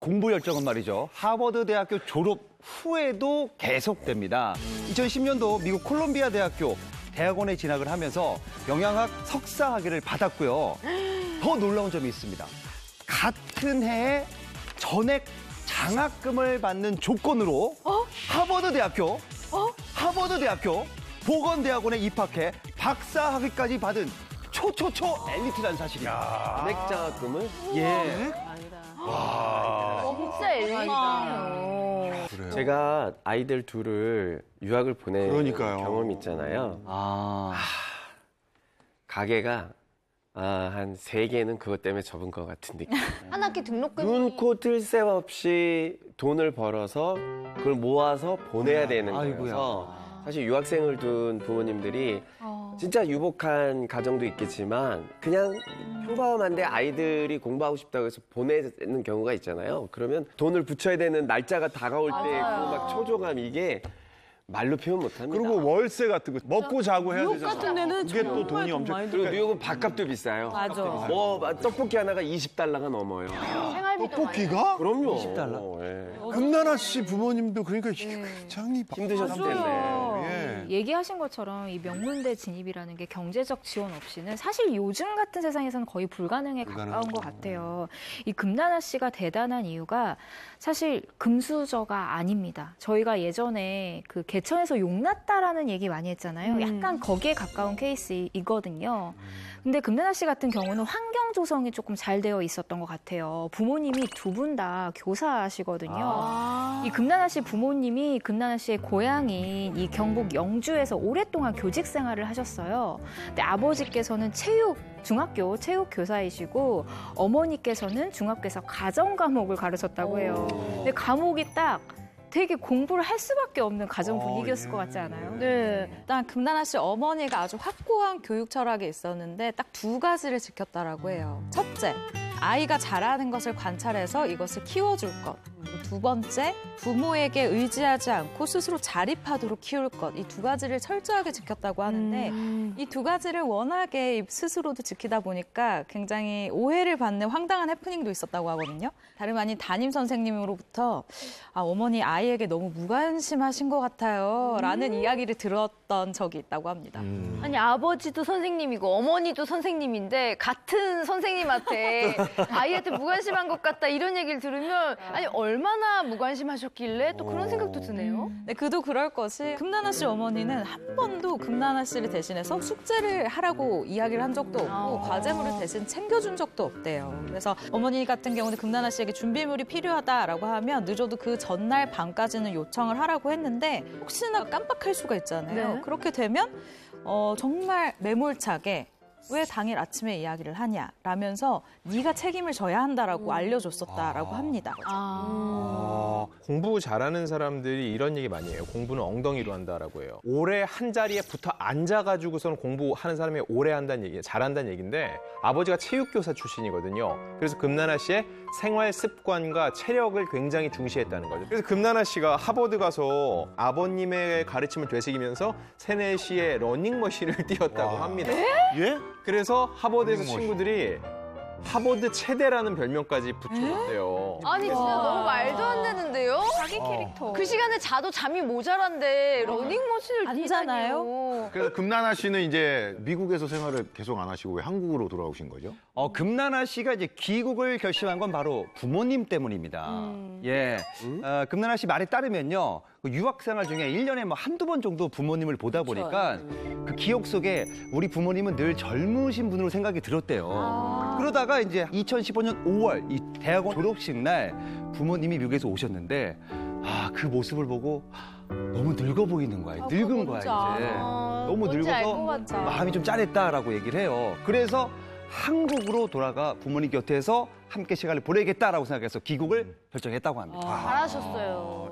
공부 열정은 말이죠. 하버드 대학교 졸업 후에도 계속됩니다. 2010년도 미국 콜롬비아 대학교 대학원에 진학을 하면서 영양학 석사 학위를 받았고요. 더 놀라운 점이 있습니다. 같은 해에 전액 장학금을 받는 조건으로 하버드 대학교 보건대학원에 입학해 박사 학위까지 받은 초초초 엘리트라는 사실이야. 전액 장학금을? 예. 진짜 엘리트네요. 제가 아이들 둘을 유학을 보낸 그러니까요. 경험이 있잖아요. 가게가 한 3개는 그것 때문에 접은 것 같은 느낌. 한 학기 등록금이 눈코 뜰 새 없이 돈을 벌어서 그걸 모아서 보내야 되는 거여서 사실 유학생을 둔 부모님들이 진짜 유복한 가정도 있겠지만 그냥 평범한데 아이들이 공부하고 싶다고 해서 보내는 경우가 있잖아요. 그러면 돈을 붙여야 되는 날짜가 다가올 때 그 막 초조감 이게 말로 표현 못합니다. 그리고 월세 같은 거 먹고 자고 해야 되잖아. 같은 데는 그게 또 돈이 엄청. 그리고 뉴욕은 밥값도 비싸요. 맞아. 뭐 떡볶이 하나가 $20가 넘어요. 생활비도 떡볶이가? 그럼요. $20? 예. 금나나 씨 부모님도 그러니까 굉장히 힘드셨을 텐데. 예. 얘기하신 것처럼 이 명문대 진입이라는 게 경제적 지원 없이는 사실 요즘 같은 세상에서는 거의 불가능에 가까운 것 같아요. 이 금나나 씨가 대단한 이유가 사실 금수저가 아닙니다. 저희가 예전에 그 개천에서 용났다라는 얘기 많이 했잖아요. 약간 거기에 가까운 케이스이거든요. 근데 금나나 씨 같은 경우는 환경 조성이 조금 잘 되어 있었던 것 같아요. 부모님이 두 분 다 교사시거든요. 이 금나나 씨 부모님이 금나나 씨의 고향인 이 경북 영주에서 오랫동안 교직 생활을 하셨어요. 근데 아버지께서는 중학교 체육 교사이시고 어머니께서는 중학교에서 가정 과목을 가르쳤다고 해요. 근데 과목이 딱 되게 공부를 할 수밖에 없는 가정 분위기였을 것 같지 않아요? 네. 일단 금나나 씨 어머니가 아주 확고한 교육 철학이 있었는데 딱 2가지를 지켰다라고 해요. 첫째, 아이가 잘하는 것을 관찰해서 이것을 키워줄 것. 그리고 2번째, 부모에게 의지하지 않고 스스로 자립하도록 키울 것. 이 2가지를 철저하게 지켰다고 하는데 이 2가지를 워낙에 스스로도 지키다 보니까 굉장히 오해를 받는 황당한 해프닝도 있었다고 하거든요. 다름 아닌 담임 선생님으로부터 어머니 아이에게 너무 무관심하신 것 같아요. 라는 이야기를 들었던 적이 있다고 합니다. 아니 아버지도 선생님이고 어머니도 선생님인데 같은 선생님한테 아이한테 무관심한 것 같다 이런 얘기를 들으면 아니 얼마나 무관심하셨길래 또 그런 생각도 드네요. 네, 그도 그럴 것이 금나나 씨 어머니는 한 번도 금나나 씨를 대신해서 숙제를 하라고 이야기를 한 적도 없고 과제물을 대신 챙겨준 적도 없대요. 그래서 어머니 같은 경우는 금나나 씨에게 준비물이 필요하다라고 하면 늦어도 그 전날 밤까지는 요청을 하라고 했는데 혹시나 깜빡할 수가 있잖아요. 네. 그렇게 되면 정말 매몰차게 왜 당일 아침에 이야기를 하냐 라면서 네가 책임을 져야 한다라고 알려줬었다라고 합니다. 공부 잘하는 사람들이 이런 얘기 많이 해요. 공부는 엉덩이로 한다라고 해요. 오래 한 자리에 붙어 앉아가지고서는 공부하는 사람이 오래 한다는 얘기, 잘한다는 얘기인데 아버지가 체육교사 출신이거든요. 그래서 금나나 씨의 생활 습관과 체력을 굉장히 중시했다는 거죠. 그래서 금나나 씨가 하버드 가서 아버님의 가르침을 되새기면서 3, 4시에 러닝머신을 뛰었다고 합니다. 예? 그래서 하버드에서 친구들이 하버드 체대라는 별명까지 붙여줬대요. 아니 진짜 너무 말도 안 되는데요? 자기 캐릭터. 그 시간에 자도 잠이 모자란데 러닝머신을 아니잖아요. 뛰다니요. 그래서 금나나 씨는 이제 미국에서 생활을 계속 안 하시고 왜 한국으로 돌아오신 거죠? 금나나 씨가 이제 귀국을 결심한 건 바로 부모님 때문입니다. 예. 금나나 씨 말에 따르면요. 그 유학 생활 중에 1년에 뭐 한두 번 정도 부모님을 보다 보니까 그 기억 속에 우리 부모님은 늘 젊으신 분으로 생각이 들었대요. 그러다가 이제 2015년 5월 이 대학원 졸업식 날 부모님이 미국에서 오셨는데 그 모습을 보고 너무 늙어 보이는 거야. 늙은 거야, 이제. 너무 뭔지 알 것 늙어서 같아. 마음이 좀 짠했다라고 얘기를 해요. 그래서 한국으로 돌아가 부모님 곁에서 함께 시간을 보내겠다라고 생각해서 귀국을 결정했다고 합니다. 잘하셨어요.